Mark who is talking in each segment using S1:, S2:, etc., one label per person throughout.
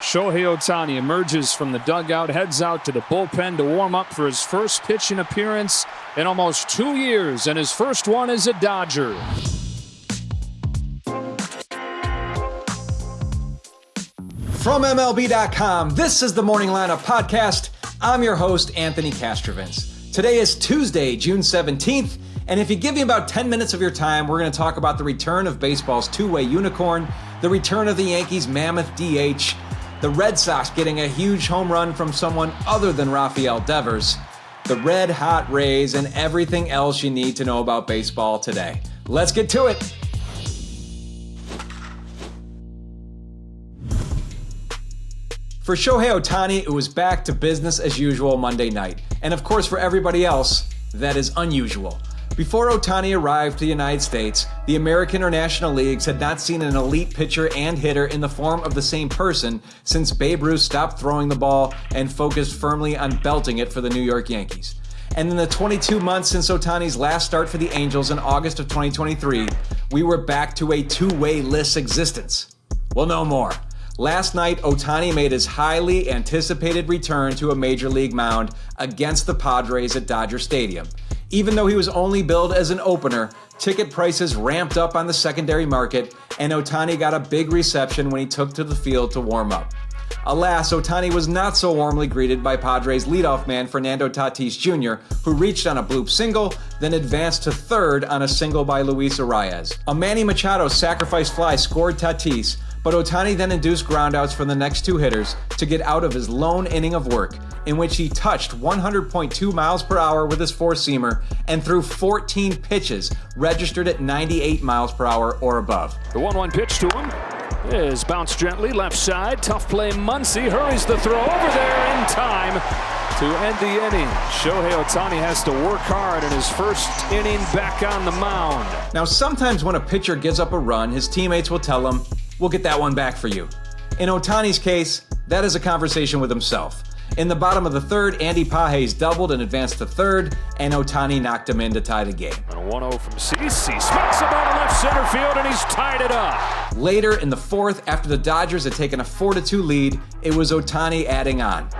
S1: Shohei Ohtani emerges from the dugout, heads out to the bullpen to warm up for his first pitching appearance in almost 2 years, and his first one as a Dodger.
S2: From MLB.com, this is the Morning Lineup Podcast. I'm your host, Anthony Castrovins. Today is Tuesday, June 17th, and if you give me about 10 minutes of your time, we're going to talk about the return of baseball's two-way unicorn, the return of the Yankees' mammoth DH, the Red Sox getting a huge home run from someone other than Rafael Devers, the red-hot Rays, and everything else you need to know about baseball today. Let's get to it. For Shohei Ohtani, it was back to business as usual Monday night. And of course, for everybody else, that is unusual. Before Ohtani arrived to the United States, the American or National Leagues had not seen an elite pitcher and hitter in the form of the same person since Babe Ruth stopped throwing the ball and focused firmly on belting it for the New York Yankees. And in the 22 months since Ohtani's last start for the Angels in August of 2023, we were back to a two-way-less existence. Well, no more. Last night, Ohtani made his highly anticipated return to a major league mound against the Padres at Dodger Stadium. Even though he was only billed as an opener, ticket prices ramped up on the secondary market, and Ohtani got a big reception when he took to the field to warm up. Alas, Ohtani was not so warmly greeted by Padres leadoff man Fernando Tatis Jr., who reached on a bloop single, then advanced to third on a single by Luis Arias. A Manny Machado sacrifice fly scored Tatis, but Ohtani then induced groundouts from the next two hitters to get out of his lone inning of work, in which he touched 100.2 miles per hour with his four-seamer and threw 14 pitches registered at 98 miles per hour or above.
S1: The 1-1 pitch to him is bounced gently left side. Tough play. Muncy hurries the throw over there in time to end the inning. Shohei Ohtani has to work hard in his first inning back on the mound.
S2: Now, sometimes when a pitcher gives up a run, his teammates will tell him, "We'll get that one back for you." In Ohtani's case, that is a conversation with himself. In the bottom of the third, Andy Pages doubled and advanced to third, and Ohtani knocked him in to tie the game.
S1: And a 1-0 from Cease. He smacks it out of left center field, and he's tied it up.
S2: Later in the fourth, after the Dodgers had taken a 4-2 lead, it was Ohtani adding on.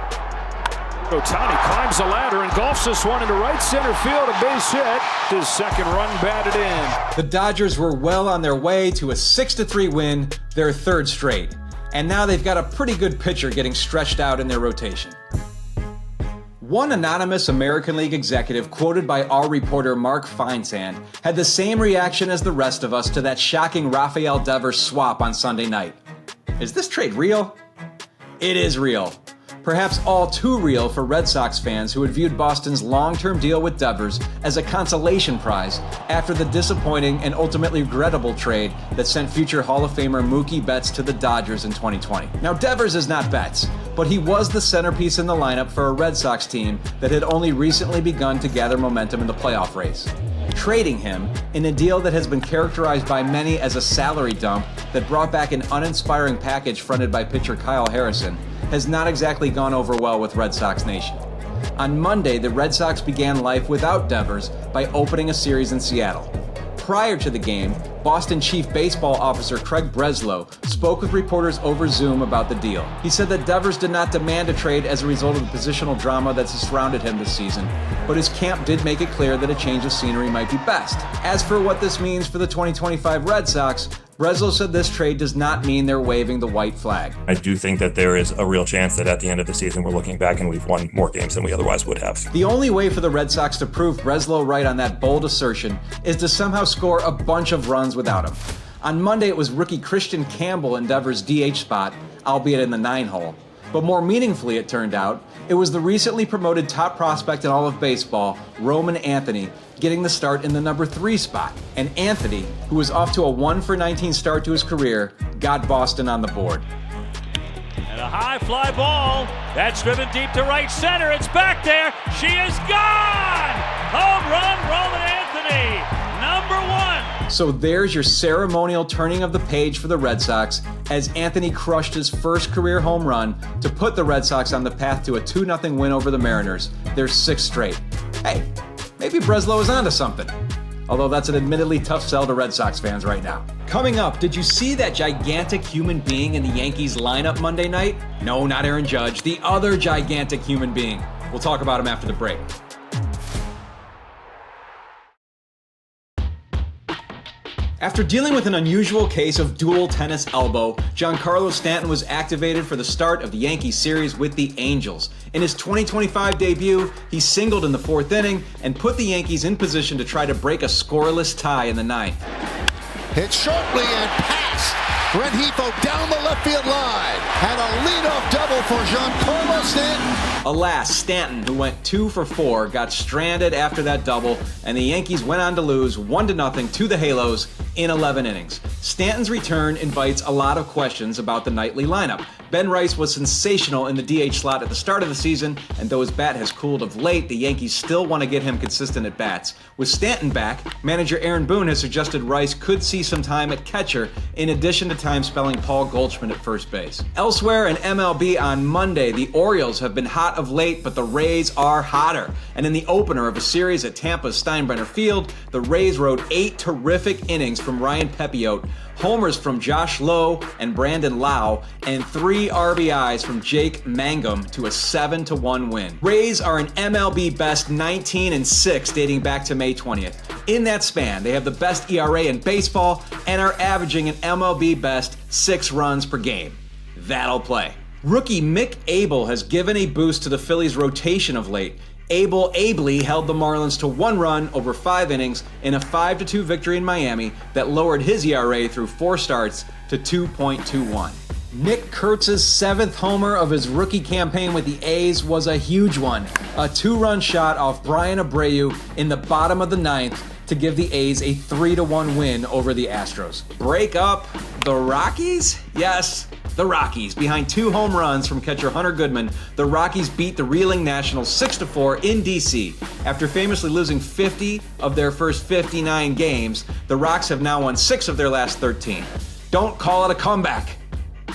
S1: Ohtani climbs the ladder and golfs this one into right center field, a base hit. His second run batted in.
S2: The Dodgers were well on their way to a 6-3 win, their third straight. And now they've got a pretty good pitcher getting stretched out in their rotation. One anonymous American League executive quoted by our reporter Mark Feinsand had the same reaction as the rest of us to that shocking Rafael Devers swap on Sunday night. Is this trade real? It is real. Perhaps all too real for Red Sox fans who had viewed Boston's long-term deal with Devers as a consolation prize after the disappointing and ultimately regrettable trade that sent future Hall of Famer Mookie Betts to the Dodgers in 2020. Now, Devers is not Betts, but he was the centerpiece in the lineup for a Red Sox team that had only recently begun to gather momentum in the playoff race. Trading him in a deal that has been characterized by many as a salary dump that brought back an uninspiring package fronted by pitcher Kyle Harrison has not exactly gone over well with Red Sox Nation. On Monday, the Red Sox began life without Devers by opening a series in Seattle. Prior to the game, Boston Chief Baseball Officer Craig Breslow spoke with reporters over Zoom about the deal. He said that Devers did not demand a trade as a result of the positional drama that's surrounded him this season, but his camp did make it clear that a change of scenery might be best. As for what this means for the 2025 Red Sox, Breslow said this trade does not mean they're waving the white flag.
S3: I do think that there is a real chance that at the end of the season we're looking back and we've won more games than we otherwise would have.
S2: The only way for the Red Sox to prove Breslow right on that bold assertion is to somehow score a bunch of runs without him. On Monday, it was rookie Christian Campbell in Devers' DH spot, albeit in the 9-hole. But more meaningfully, it turned out, it was the recently promoted top prospect in all of baseball, Roman Anthony, getting the start in the number 3 spot. And Anthony, who was off to a 1-for-19 start to his career, got Boston on the board.
S4: And a high fly ball. That's driven deep to right center. It's back there. She is gone! Home run, Roman Anthony, number 1.
S2: So there's your ceremonial turning of the page for the Red Sox as Anthony crushed his first career home run to put the Red Sox on the path to a 2-0 win over the Mariners, their 6th straight. Hey, maybe Breslow is onto something. although that's an admittedly tough sell to Red Sox fans right now. Coming up, did you see that gigantic human being in the Yankees lineup Monday night? No, not Aaron Judge, the other gigantic human being. We'll talk about him after the break. After dealing with an unusual case of dual tennis elbow, Giancarlo Stanton was activated for the start of the Yankees series with the Angels. In his 2025 debut, he singled in the 4th inning and put the Yankees in position to try to break a scoreless tie in the 9th.
S5: Hit shortly and passed. Rengifo down the left field line. And a leadoff double for Giancarlo Stanton.
S2: Alas, Stanton, who went 2 for 4, got stranded after that double, and the Yankees went on to lose 1-0 to the Halos in 11 innings. Stanton's return invites a lot of questions about the nightly lineup. Ben Rice was sensational in the DH slot at the start of the season, and though his bat has cooled of late, the Yankees still want to get him consistent at bats. With Stanton back, manager Aaron Boone has suggested Rice could see some time at catcher, in addition to time spelling Paul Goldschmidt at first base. Elsewhere in MLB on Monday, the Orioles have been hot of late, but the Rays are hotter. And in the opener of a series at Tampa's Steinbrenner Field, the Rays rode 8 terrific innings from Ryan Pepiot, homers from Josh Lowe and Brandon Lau, and 3 RBIs from Jake Mangum to a 7-1 win. Rays are an MLB best 19-6 dating back to May 20th. In that span, they have the best ERA in baseball and are averaging an MLB best 6 runs per game. That'll play. Rookie Mick Abel has given a boost to the Phillies' rotation of late. Abel ably held the Marlins to 1 run over 5 innings in a 5-2 victory in Miami that lowered his ERA through 4 starts to 2.21. Nick Kurtz's 7th homer of his rookie campaign with the A's was a huge one. A 2-run shot off Brian Abreu in the bottom of the 9th to give the A's a 3-1 win over the Astros. Break up the Rockies? Yes, the Rockies. Behind 2 home runs from catcher Hunter Goodman, the Rockies beat the reeling Nationals 6-4 in D.C. After famously losing 50 of their first 59 games, the Rocks have now won 6 of their last 13. Don't call it a comeback.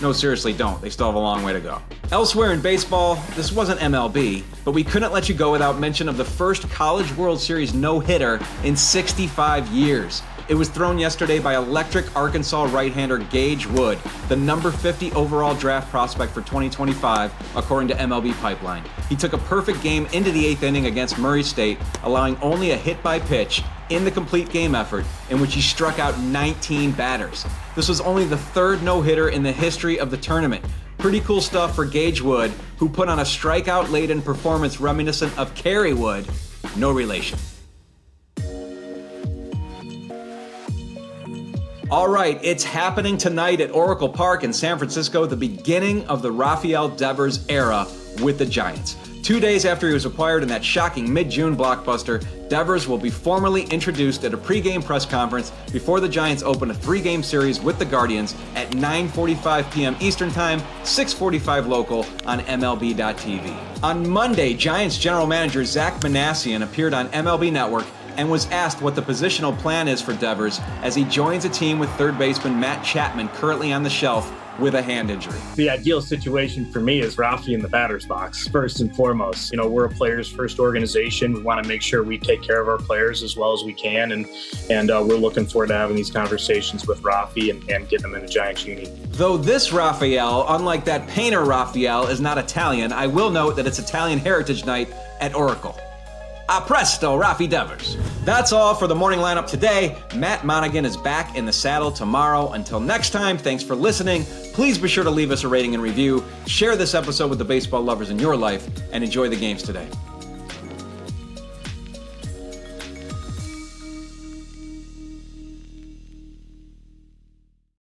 S2: No, seriously, don't. They still have a long way to go. Elsewhere in baseball, this wasn't MLB, but we couldn't let you go without mention of the first College World Series no-hitter in 65 years. It was thrown yesterday by electric Arkansas right-hander Gage Wood, the number 50 overall draft prospect for 2025, according to MLB Pipeline. He took a perfect game into the 8th inning against Murray State, allowing only a hit by pitch in the complete game effort, in which he struck out 19 batters. This was only the 3rd no-hitter in the history of the tournament. Pretty cool stuff for Gage Wood, who put on a strikeout-laden performance reminiscent of Kerry Wood, no relation. All right, it's happening tonight at Oracle Park in San Francisco, the beginning of the Rafael Devers era with the Giants. 2 days after he was acquired in that shocking mid-June blockbuster, Devers will be formally introduced at a pregame press conference before the Giants open a 3-game series with the Guardians at 9:45 p.m. Eastern Time, 6:45 local on MLB.tv. On Monday, Giants general manager Zach Manassian appeared on MLB Network and was asked what the positional plan is for Devers as he joins a team with third baseman Matt Chapman, currently on the shelf with a hand injury.
S6: The ideal situation for me is Rafi in the batter's box, first and foremost. You know, we're a players first organization. We want to make sure we take care of our players as well as we can. And we're looking forward to having these conversations with Rafi and getting them in a Giants uni.
S2: Though this Rafael, unlike that painter Raphael, is not Italian, I will note that it's Italian Heritage Night at Oracle. A presto, Rafi Devers. That's all for the morning lineup today. Matt Monaghan is back in the saddle tomorrow. Until next time, thanks for listening. Please be sure to leave us a rating and review. Share this episode with the baseball lovers in your life, and enjoy the games today.